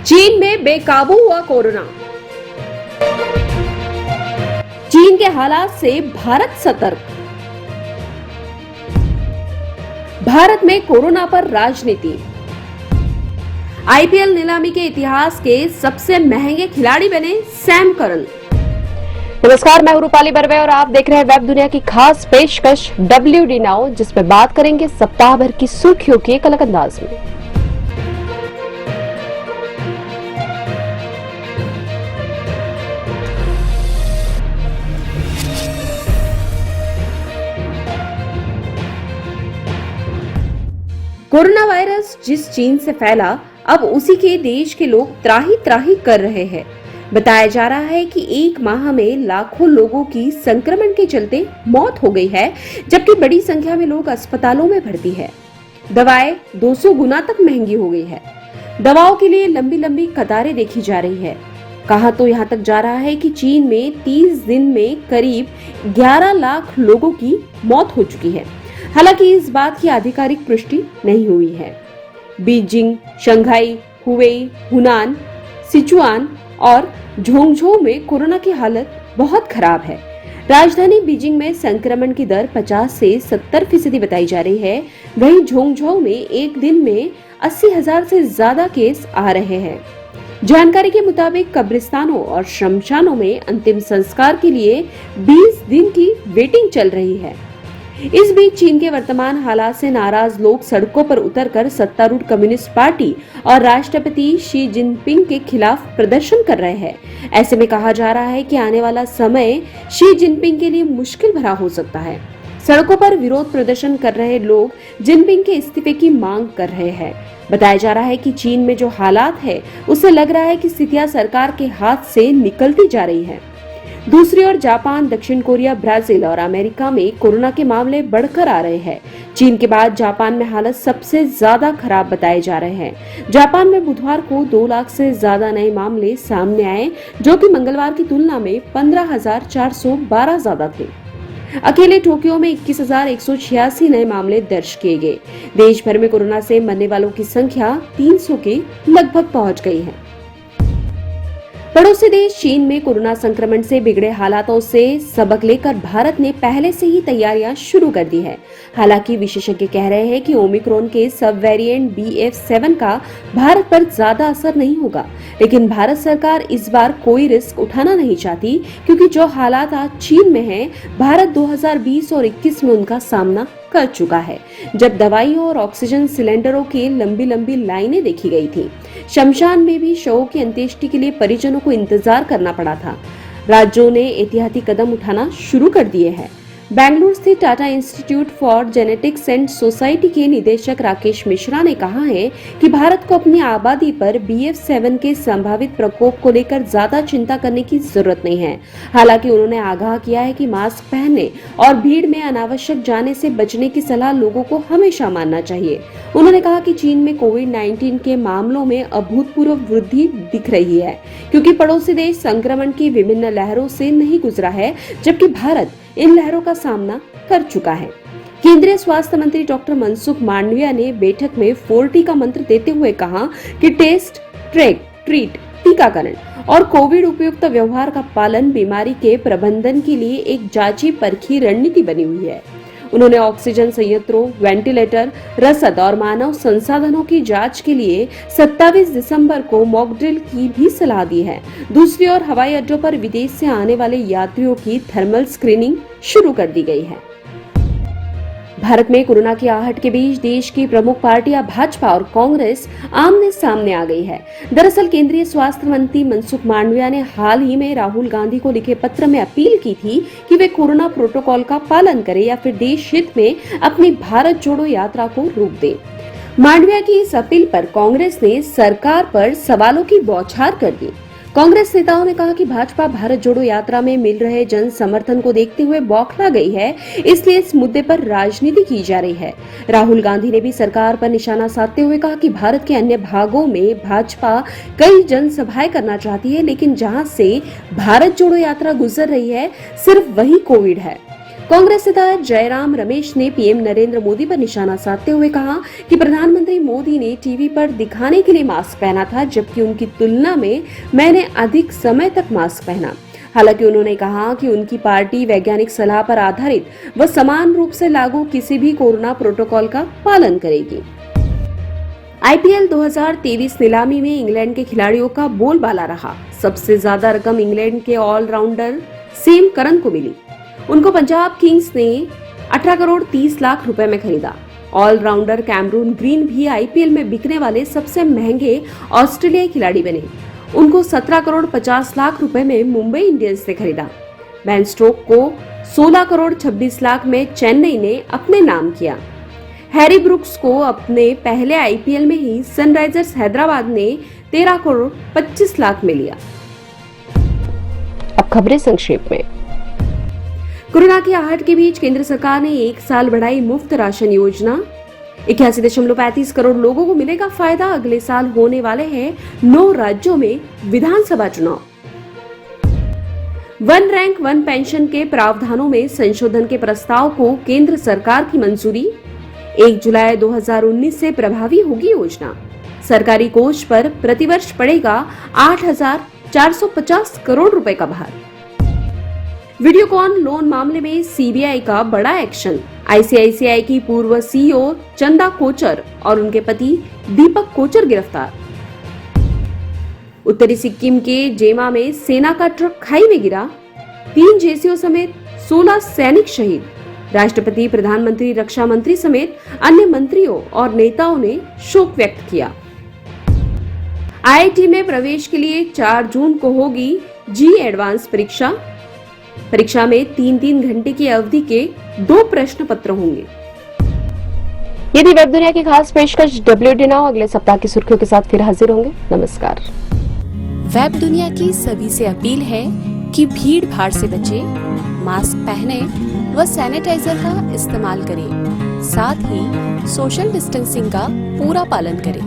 चीन में बेकाबू हुआ कोरोना। चीन के हालात से भारत सतर्क। भारत में कोरोना पर राजनीति। आईपीएल नीलामी के इतिहास के सबसे महंगे खिलाड़ी बने सैम करन। नमस्कार, मैं रूपाली बर्वे और आप देख रहे हैं वेब दुनिया की खास पेशकश WD नाउ, जिसमें बात करेंगे सप्ताह भर की सुर्खियों के एक अलग अंदाज में। कोरोना वायरस जिस चीन से फैला, अब उसी के देश के लोग त्राही त्राही कर रहे हैं। बताया जा रहा है कि एक माह में लाखों लोगों की संक्रमण के चलते मौत हो गई है, जबकि बड़ी संख्या में लोग अस्पतालों में भर्ती है। दवाएं 200 गुना तक महंगी हो गई है। दवाओं के लिए लंबी लंबी कतारें देखी जा रही है। कहा तो यहाँ तक जा रहा है कि चीन में 30 दिन में करीब 11 लाख लोगों की मौत हो चुकी है। हालांकि इस बात की आधिकारिक पुष्टि नहीं हुई है। बीजिंग, शंघाई, हुबेई, हुनान, सिचुआन और झोंगझो में कोरोना की हालत बहुत खराब है। राजधानी बीजिंग में संक्रमण की दर 50 से 70% बताई जा रही है। वहीं झोंगझो में एक दिन में 80,000 से ज्यादा केस आ रहे हैं। जानकारी के मुताबिक कब्रिस्तानों और श्मशानों में अंतिम संस्कार के लिए 20 दिन की वेटिंग चल रही है। इस बीच चीन के वर्तमान हालात से नाराज लोग सड़कों पर उतरकर सत्तारूढ़ कम्युनिस्ट पार्टी और राष्ट्रपति शी जिनपिंग के खिलाफ प्रदर्शन कर रहे हैं। ऐसे में कहा जा रहा है कि आने वाला समय शी जिनपिंग के लिए मुश्किल भरा हो सकता है। सड़कों पर विरोध प्रदर्शन कर रहे लोग जिनपिंग के इस्तीफे की मांग कर रहे हैं। बताया जा रहा है कि चीन में जो हालात है, उससे लग रहा है कि स्थितियां सरकार के हाथ से निकलती जा रही है। दूसरी ओर जापान, दक्षिण कोरिया, ब्राजील और अमेरिका में कोरोना के मामले बढ़कर आ रहे हैं। चीन के बाद जापान में हालत सबसे ज्यादा खराब बताए जा रहे हैं। जापान में बुधवार को 2 लाख से ज्यादा नए मामले सामने आए, जो कि मंगलवार की तुलना में 15,412 ज्यादा थे। अकेले टोक्यो में 21,186 नए मामले दर्ज किए गए। देश भर में कोरोना से मरने वालों की संख्या 300 के लगभग पहुंच गई है। पड़ोसी देश चीन में कोरोना संक्रमण से बिगड़े हालातों से सबक लेकर भारत ने पहले से ही तैयारियां शुरू कर दी है। हालांकि विशेषज्ञ कह रहे हैं कि ओमिक्रॉन के सब वेरिएंट BF7 का भारत पर ज्यादा असर नहीं होगा, लेकिन भारत सरकार इस बार कोई रिस्क उठाना नहीं चाहती, क्योंकि जो हालात आज चीन में हैं, भारत 2020 और 21 में उनका सामना कर चुका है, जब दवाइयों और ऑक्सीजन सिलेंडरों की लंबी लंबी लाइनें देखी गई थी। शमशान में भी शवों की अंत्येष्टि के लिए परिजनों को इंतजार करना पड़ा था। राज्यों ने एहतियाती कदम उठाना शुरू कर दिए हैं। बेंगलुरु स्थित Tata institute for genetics and society के निदेशक राकेश मिश्रा ने कहा है कि भारत को अपनी आबादी पर BF7 के संभावित प्रकोप को लेकर ज्यादा चिंता करने की जरूरत नहीं है। हालांकि उन्होंने आगाह किया है कि मास्क पहनने और भीड़ में अनावश्यक जाने से बचने की सलाह लोगों को हमेशा मानना चाहिए। उन्होंने कहा कि चीन में कोविड-19 के मामलों में अभूतपूर्व वृद्धि दिख रही है, क्योंकि पड़ोसी देश संक्रमण की विभिन्न लहरों से नहीं गुजरा है, जबकि भारत इन लहरों का सामना कर चुका है। केंद्रीय स्वास्थ्य मंत्री डॉक्टर मनसुख मांडविया ने बैठक में 4T का मंत्र देते हुए कहा कि टेस्ट, ट्रैक, ट्रीट, टीकाकरण और कोविड उपयुक्त व्यवहार का पालन बीमारी के प्रबंधन के लिए एक जांची परखी रणनीति बनी हुई है। उन्होंने ऑक्सीजन संयंत्रों, वेंटिलेटर, रसद और मानव संसाधनों की जांच के लिए 27 दिसंबर को मॉक ड्रिल की भी सलाह दी है। दूसरी ओर हवाई अड्डों पर विदेश से आने वाले यात्रियों की थर्मल स्क्रीनिंग शुरू कर दी गई है। भारत में कोरोना की आहट के बीच देश की प्रमुख पार्टियां भाजपा और कांग्रेस आमने सामने आ गई है। दरअसल केंद्रीय स्वास्थ्य मंत्री मनसुख मांडविया ने हाल ही में राहुल गांधी को लिखे पत्र में अपील की थी कि वे कोरोना प्रोटोकॉल का पालन करें या फिर देश हित में अपनी भारत जोड़ो यात्रा को रोक दें। मांडविया की इस अपील पर कांग्रेस ने सरकार पर सवालों की बौछार कर दी। कांग्रेस नेताओं ने कहा कि भाजपा भारत जोड़ो यात्रा में मिल रहे जन समर्थन को देखते हुए बौखला गई है, इसलिए इस मुद्दे पर राजनीति की जा रही है। राहुल गांधी ने भी सरकार पर निशाना साधते हुए कहा कि भारत के अन्य भागों में भाजपा कई जनसभाएं करना चाहती है, लेकिन जहां से भारत जोड़ो यात्रा गुजर रही है, सिर्फ वही कोविड है। कांग्रेस नेता जयराम रमेश ने पीएम नरेंद्र मोदी पर निशाना साधते हुए कहा कि प्रधानमंत्री मोदी ने टीवी पर दिखाने के लिए मास्क पहना था, जबकि उनकी तुलना में मैंने अधिक समय तक मास्क पहना। हालांकि उन्होंने कहा कि उनकी पार्टी वैज्ञानिक सलाह पर आधारित व समान रूप से लागू किसी भी कोरोना प्रोटोकॉल का पालन करेगी। आईपीएल 2023 नीलामी में इंग्लैंड के खिलाड़ियों का बोलबाला रहा। सबसे ज्यादा रकम इंग्लैंड के ऑलराउंडर सेम करन को मिली। उनको पंजाब किंग्स ने 18 करोड़ 30 लाख रुपए में खरीदा। ऑलराउंडर कैमरून ग्रीन भी आईपीएल में बिकने वाले सबसे महंगे ऑस्ट्रेलियाई खिलाड़ी बने। उनको 17 करोड़ 50 लाख रुपए में मुंबई इंडियंस ने खरीदा। बेन स्टोक को 16 करोड़ 26 लाख में चेन्नई ने अपने नाम किया। हैरी ब्रुक्स को अपने पहले आईपीएल में ही सनराइजर्स हैदराबाद ने 13 करोड़ 25 लाख में लिया। अब खबरें संक्षेप में। कोरोना की आहट के बीच केंद्र सरकार ने 1 साल बढ़ाई मुफ्त राशन योजना। 81.35 करोड़ लोगों को मिलेगा फायदा। अगले साल होने वाले हैं 9 राज्यों में विधानसभा चुनाव। वन रैंक वन पेंशन के प्रावधानों में संशोधन के प्रस्ताव को केंद्र सरकार की मंजूरी। 1 जुलाई 2019 से प्रभावी होगी योजना। सरकारी कोष पर प्रतिवर्ष पड़ेगा 8,450 करोड़ रुपए का भार। वीडियोकॉन लोन मामले में सीबीआई का बड़ा एक्शन। आईसीआईसीआई की पूर्व सीईओ चंदा कोचर और उनके पति दीपक कोचर गिरफ्तार। उत्तरी सिक्किम के जेमा में सेना का ट्रक खाई में गिरा। 3 जेसीओ समेत 16 सैनिक शहीद। राष्ट्रपति, प्रधानमंत्री, रक्षा मंत्री समेत अन्य मंत्रियों और नेताओं ने शोक व्यक्त किया। आईआईटी में प्रवेश के लिए 4 जून को होगी जी एडवांस परीक्षा। परीक्षा में 3-3 घंटे की अवधि के 2 प्रश्न पत्र होंगे। यदि वेब दुनिया की खास पेशकश WD नाउ अगले सप्ताह की सुर्खियों के साथ फिर हाजिर होंगे। नमस्कार। वेब दुनिया की सभी से अपील है कि भीड़ भाड़ से बचें, मास्क पहने व सैनिटाइजर का इस्तेमाल करें। साथ ही सोशल डिस्टेंसिंग का पूरा पालन करें।